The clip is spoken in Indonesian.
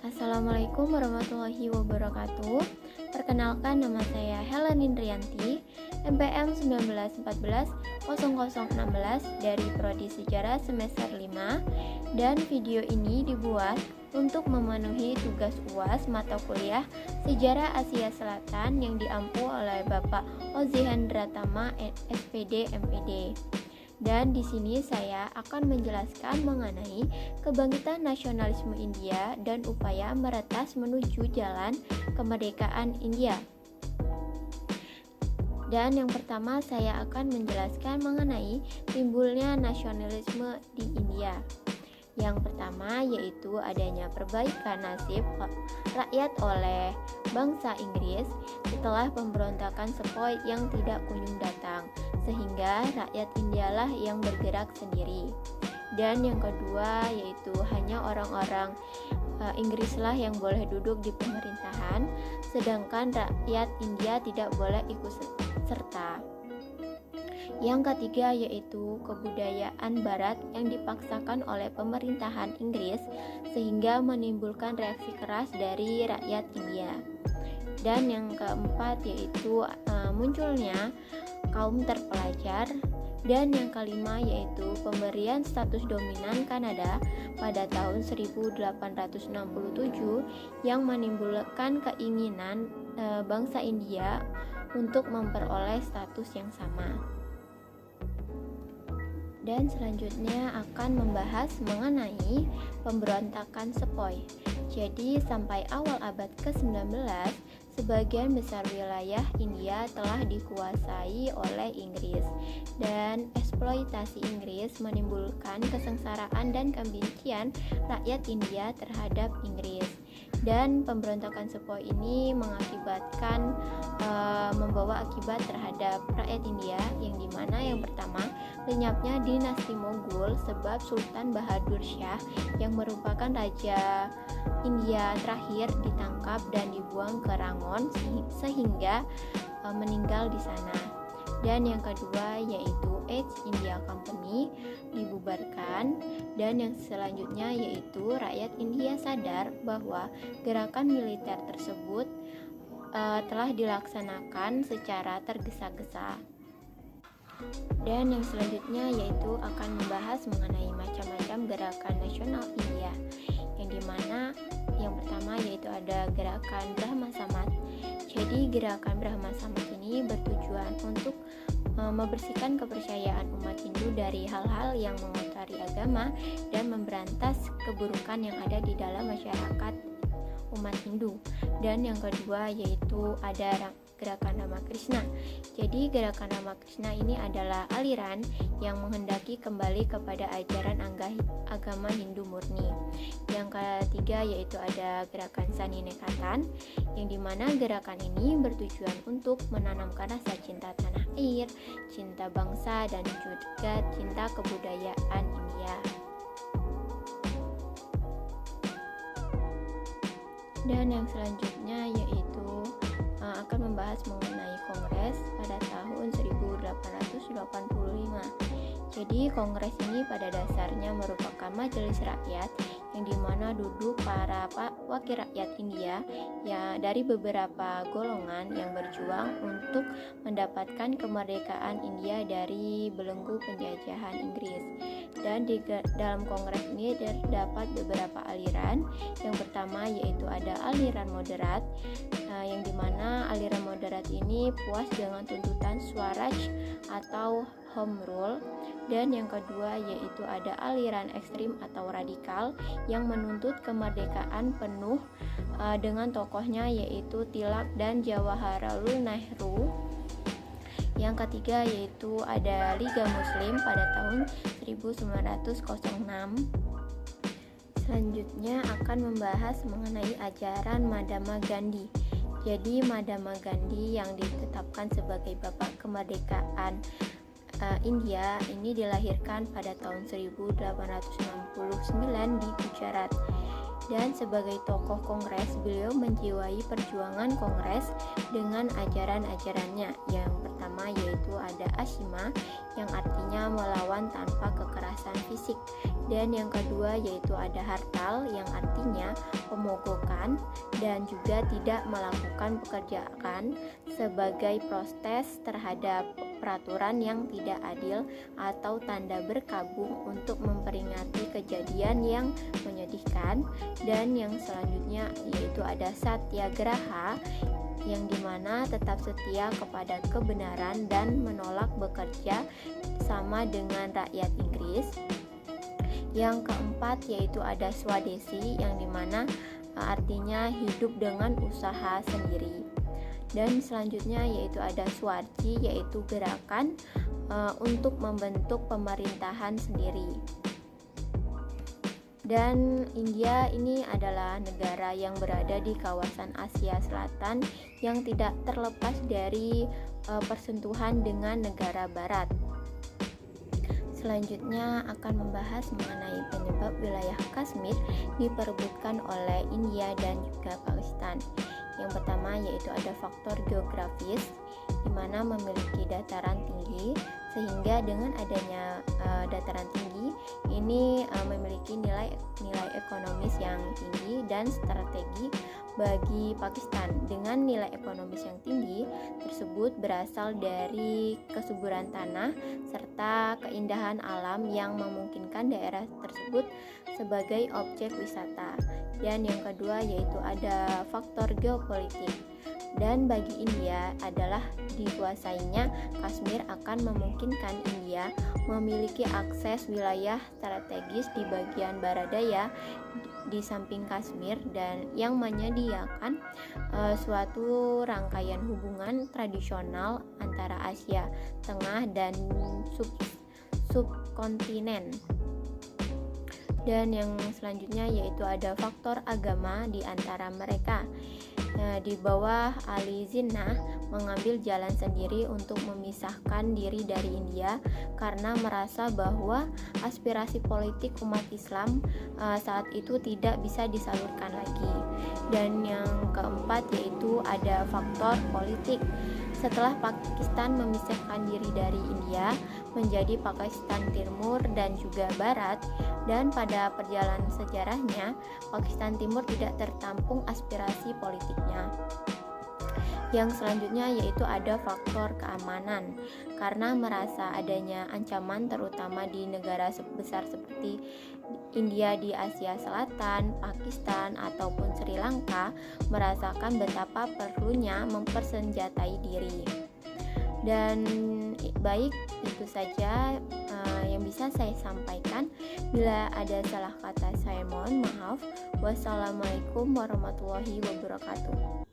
Assalamualaikum warahmatullahi wabarakatuh. Perkenalkan, nama saya Helen Indrianti, NPM 1914-0016 dari Prodi Sejarah semester 5, dan video ini dibuat untuk memenuhi tugas UAS mata kuliah Sejarah Asia Selatan yang diampu oleh Bapak Ozihendra Tama, SPD, MPD. Dan di sini saya akan menjelaskan mengenai kebangkitan nasionalisme India dan upaya meretas menuju jalan kemerdekaan India. Dan yang pertama saya akan menjelaskan mengenai timbulnya nasionalisme di India. Yang pertama yaitu adanya perbaikan nasib rakyat oleh bangsa Inggris setelah pemberontakan sepoi yang tidak kunjung datang, sehingga rakyat Indialah yang bergerak sendiri. Dan yang kedua yaitu hanya orang-orang Inggrislah yang boleh duduk di pemerintahan, sedangkan rakyat India tidak boleh ikut serta. Yang ketiga yaitu kebudayaan barat yang dipaksakan oleh pemerintahan Inggris sehingga menimbulkan reaksi keras dari rakyat India. Dan yang keempat yaitu munculnya kaum terpelajar. Dan yang kelima yaitu pemberian status dominan Kanada pada tahun 1867 yang menimbulkan keinginan bangsa India untuk memperoleh status yang sama. Dan selanjutnya akan membahas mengenai pemberontakan sepoi. Jadi sampai awal abad ke-19, sebagian besar wilayah India telah dikuasai oleh Inggris, dan eksploitasi Inggris menimbulkan kesengsaraan dan kebencian rakyat India terhadap Inggris. Dan pemberontakan sepoi ini mengakibatkan membawa akibat terhadap rakyat India, yang dimana yang pertama lenyapnya dinasti Mughal sebab Sultan Bahadur Shah yang merupakan raja India terakhir ditangkap dan dibuang ke Rangon sehingga meninggal di sana. Dan yang kedua yaitu East India Company dibubarkan, dan yang selanjutnya yaitu rakyat India sadar bahwa gerakan militer tersebut telah dilaksanakan secara tergesa-gesa. Dan yang selanjutnya yaitu akan membahas mengenai macam-macam gerakan nasional India, yang dimana yang pertama yaitu ada gerakan Brahma Samaj. Jadi gerakan Brahma Samaj ini bertujuan untuk membersihkan kepercayaan umat Hindu dari hal-hal yang mengotori agama dan memberantas keburukan yang ada di dalam masyarakat umat Hindu. Dan yang kedua yaitu ada gerakan Ramakrishna. Jadi gerakan Ramakrishna ini adalah aliran yang menghendaki kembali kepada ajaran agama Hindu murni. Yang ketiga yaitu ada gerakan Saninekatan, yang dimana gerakan ini bertujuan untuk menanamkan rasa cinta tanah air, cinta bangsa, dan juga cinta kebudayaan India. Dan yang selanjutnya yaitu akan membahas mengenai Kongres pada tahun 1885. Jadi Kongres ini pada dasarnya merupakan majelis rakyat yang dimana duduk para wakil rakyat India ya dari beberapa golongan yang berjuang untuk mendapatkan kemerdekaan India dari belenggu penjajahan Inggris. Dan di dalam Kongres ini terdapat beberapa aliran. Yang pertama yaitu ada aliran moderat, yang dimana aliran moderat ini puas dengan tuntutan Swaraj atau Home Rule. Dan yang kedua yaitu ada aliran ekstrim atau radikal yang menuntut kemerdekaan penuh dengan tokohnya yaitu Tilak dan Jawaharlal Nehru. Yang ketiga yaitu ada Liga Muslim pada tahun 1906. Selanjutnya akan membahas mengenai ajaran Mahatma Gandhi. Jadi Mahatma Gandhi yang ditetapkan sebagai Bapak Kemerdekaan India ini dilahirkan pada tahun 1869 di Gujarat. Dan sebagai tokoh Kongres, beliau menjiwai perjuangan Kongres dengan ajaran-ajarannya. Yang pertama yaitu ada Ashima, yang artinya melawan tanpa kekerasan fisik. Dan yang kedua yaitu ada Hartal, yang artinya pemogokan dan juga tidak melakukan pekerjaan sebagai protes terhadap peraturan yang tidak adil atau tanda berkabung untuk memperingati kejadian yang menyedihkan. Dan yang selanjutnya yaitu ada Satyagraha, yang dimana tetap setia kepada kebenaran dan menolak bekerja sama dengan rakyat Inggris. Yang keempat yaitu ada Swadesi, yang dimana artinya hidup dengan usaha sendiri. Dan selanjutnya yaitu ada Swarji, yaitu gerakan untuk membentuk pemerintahan sendiri. Dan India ini adalah negara yang berada di kawasan Asia Selatan yang tidak terlepas dari persentuhan dengan negara barat. Selanjutnya akan membahas mengenai penyebab wilayah Kashmir diperebutkan oleh India dan juga Pakistan. Yang pertama yaitu ada faktor geografis, di mana memiliki dataran tinggi, sehingga dengan adanya dataran tinggi ini memiliki nilai ekonomis yang tinggi dan strategi bagi Pakistan. Dengan nilai ekonomis yang tinggi tersebut berasal dari kesuburan tanah serta keindahan alam yang memungkinkan daerah tersebut sebagai objek wisata. Dan yang kedua yaitu ada faktor geopolitik. Dan bagi India adalah dikuasainya Kashmir akan memungkinkan India memiliki akses wilayah strategis di bagian barat daya di samping Kashmir, dan yang menyediakan suatu rangkaian hubungan tradisional antara Asia Tengah dan subkontinen. Dan yang selanjutnya yaitu ada faktor agama di antara mereka. Di bawah Ali Jinnah mengambil jalan sendiri untuk memisahkan diri dari India karena merasa bahwa aspirasi politik umat Islam saat itu tidak bisa disalurkan lagi. Dan yang keempat yaitu ada faktor politik. Setelah Pakistan memisahkan diri dari India menjadi Pakistan Timur dan juga Barat, dan pada perjalanan sejarahnya Pakistan Timur tidak tertampung aspirasi politiknya. Yang selanjutnya yaitu ada faktor keamanan, karena merasa adanya ancaman terutama di negara besar seperti India di Asia Selatan, Pakistan ataupun Sri Lanka, merasakan betapa perlunya mempersenjatai diri. Dan baik, itu saja yang bisa saya sampaikan. Bila ada salah kata saya mohon maaf. Wassalamualaikum warahmatullahi wabarakatuh.